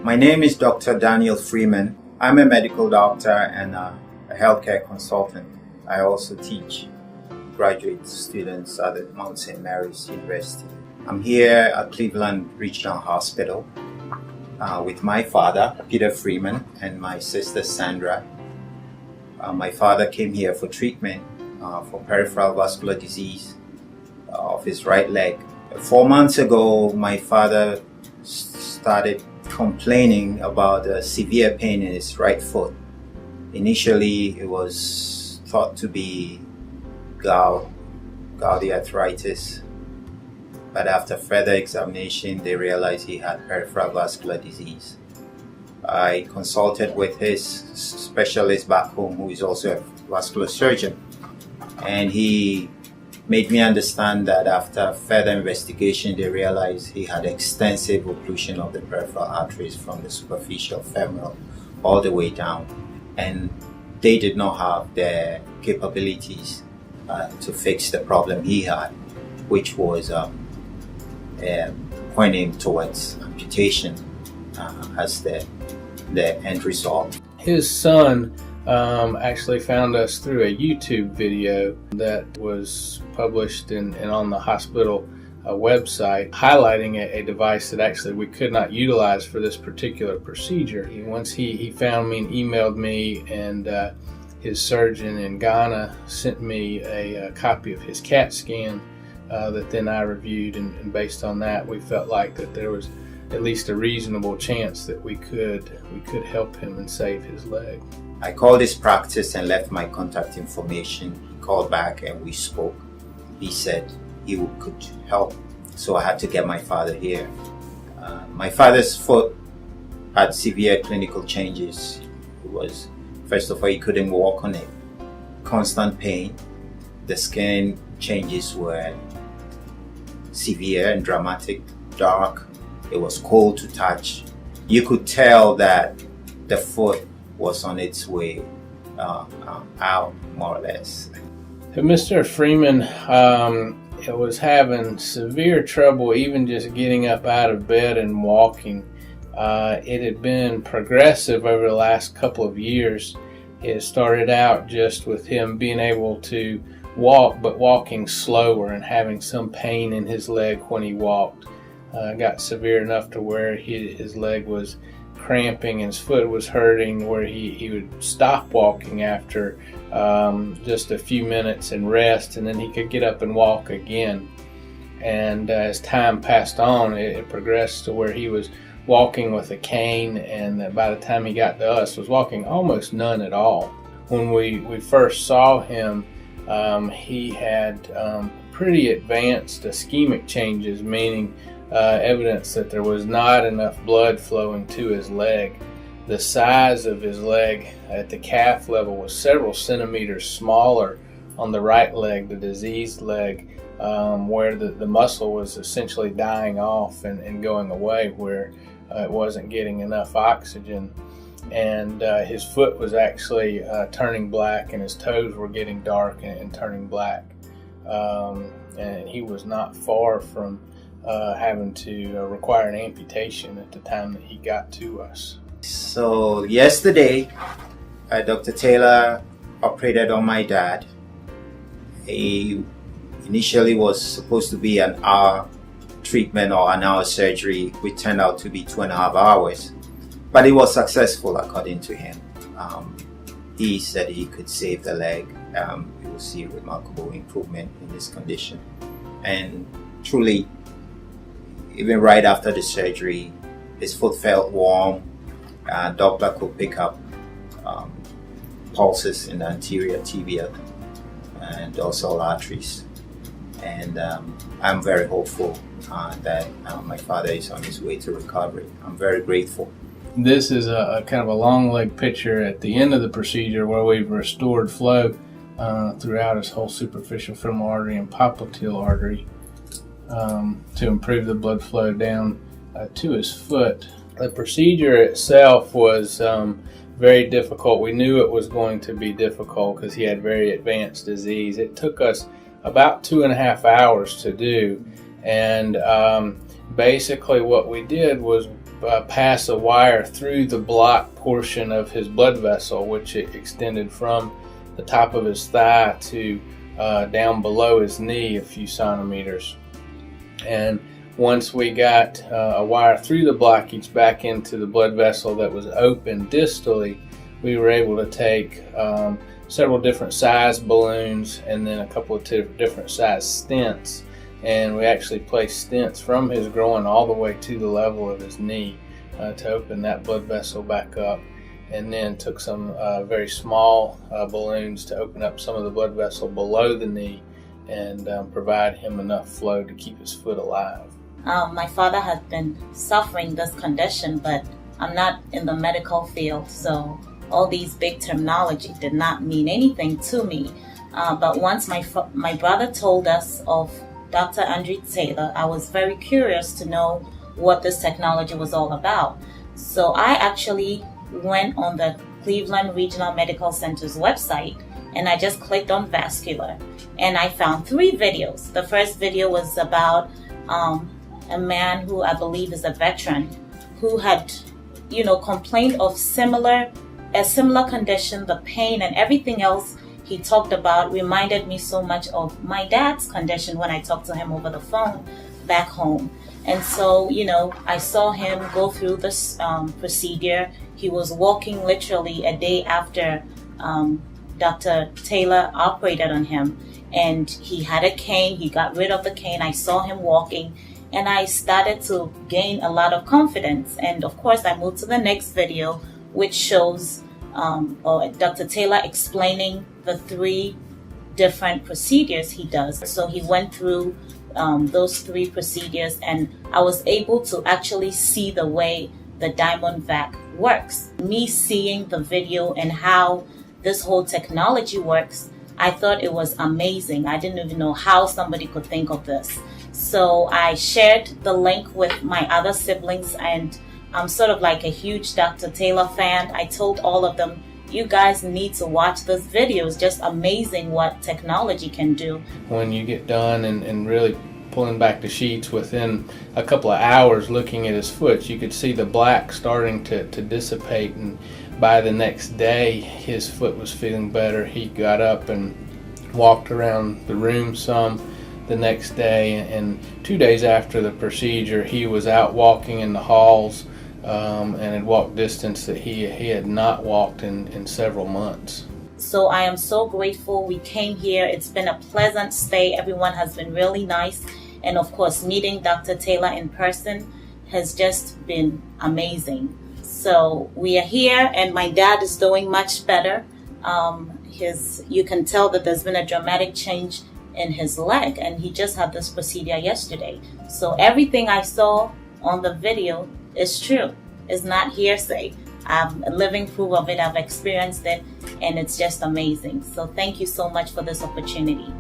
My name is Dr. Daniel Freeman. I'm a medical doctor and a healthcare consultant. I also teach graduate students at the Mount St. Mary's University. I'm here at Cleveland Regional Hospital with my father, Peter Freeman, and my sister, Sandra. My father came here for treatment for peripheral vascular disease of his right leg. 4 months ago, my father started complaining about a severe pain in his right foot. Initially, it was thought to be gouty arthritis, but after further examination, they realized he had peripheral vascular disease. I consulted with his specialist back home, who is also a vascular surgeon, and he made me understand that after further investigation, they realized he had extensive occlusion of the peripheral arteries from the superficial femoral all the way down, and they did not have the capabilities to fix the problem he had, which was pointing towards amputation as the end result. His son actually found us through a YouTube video that was published and on the hospital website, highlighting a device that actually we could not utilize for this particular procedure. Once he found me and emailed me, and his surgeon in Ghana sent me a copy of his CAT scan that then I reviewed, and based on that, we felt like that there was at least a reasonable chance that we could help him and save his leg. I called his practice and left my contact information. He called back and we spoke. He said he could help, so I had to get my father here. My father's foot had severe clinical changes. It was, first of all, he couldn't walk on it. Constant pain. The skin changes were severe and dramatic, dark. It was cold to touch. You could tell that the foot was on its way out, more or less. Mr. Freeman was having severe trouble even just getting up out of bed and walking. It had been progressive over the last couple of years. It started out just with him being able to walk, but walking slower and having some pain in his leg when he walked. Got severe enough to where his leg was cramping and his foot was hurting, where he would stop walking after just a few minutes and rest, and then he could get up and walk again. And as time passed on, it progressed to where he was walking with a cane, and by the time he got to us, was walking almost none at all. When we first saw him, he had pretty advanced ischemic changes, meaning evidence that there was not enough blood flowing to his leg. The size of his leg at the calf level was several centimeters smaller on the right leg, the diseased leg, where the muscle was essentially dying off and going away, where it wasn't getting enough oxygen. And his foot was actually turning black, and his toes were getting dark and turning black. And he was not far from having to require an amputation at the time that he got to us. So yesterday, Dr. Taylor operated on my dad. He initially was supposed to be an hour treatment or an hour surgery, which turned out to be 2.5 hours. But it was successful according to him. He said he could save the leg. He will see remarkable improvement in his condition. And truly, even right after the surgery, his foot felt warm. Doppler could pick up pulses in the anterior tibia and dorsal arteries. And I'm very hopeful that my father is on his way to recovery. I'm very grateful. This is a kind of a long leg picture at the end of the procedure, where we've restored flow throughout his whole superficial femoral artery and popliteal artery to improve the blood flow down to his foot. The procedure itself was very difficult. We knew it was going to be difficult because he had very advanced disease. It took us about 2.5 hours to do, and basically what we did was pass a wire through the blocked portion of his blood vessel, which it extended from the top of his thigh to down below his knee a few centimeters. And once we got a wire through the blockage back into the blood vessel that was open distally, we were able to take several different size balloons and then a couple of different size stents, and we actually placed stents from his groin all the way to the level of his knee to open that blood vessel back up, and then took some very small balloons to open up some of the blood vessel below the knee and provide him enough flow to keep his foot alive. My father has been suffering this condition, but I'm not in the medical field, so all these big terminology did not mean anything to me. But once my brother told us of Dr. Andrew Taylor, I was very curious to know what this technology was all about. So I actually went on the Cleveland Regional Medical Center's website and I just clicked on vascular, and I found 3 videos. The first video was about a man who I believe is a veteran who had, complained of a similar condition. The pain and everything else he talked about reminded me so much of my dad's condition when I talked to him over the phone back home. And so, I saw him go through this procedure. He was walking literally a day after Dr. Taylor operated on him, and he had a cane. He got rid of the cane. I saw him walking, and I started to gain a lot of confidence. And of course, I moved to the next video, which shows Dr. Taylor explaining the 3 different procedures he does. So he went through those 3 procedures, and I was able to actually see the way the Diamond Vac works. Me seeing the video and how this whole technology works, I thought it was amazing. I didn't even know how somebody could think of this. So I shared the link with my other siblings, and I'm sort of like a huge Dr. Taylor fan. I told all of them, you guys need to watch this video. It's just amazing what technology can do. When you get done and really pulling back the sheets, within a couple of hours looking at his foot, you could see the black starting to dissipate, and by the next day his foot was feeling better. He got up and walked around the room some the next day, and 2 days after the procedure he was out walking in the halls and had walked distance that he had not walked in several months. So I am so grateful we came here. It's been a pleasant stay. Everyone has been really nice, and of course meeting Dr. Taylor in person has just been amazing. So we are here, and my dad is doing much better. You can tell that there's been a dramatic change in his leg, and he just had this procedure yesterday. So everything I saw on the video is true. It's not hearsay. I'm a living proof of it. I've experienced it, and it's just amazing. So thank you so much for this opportunity.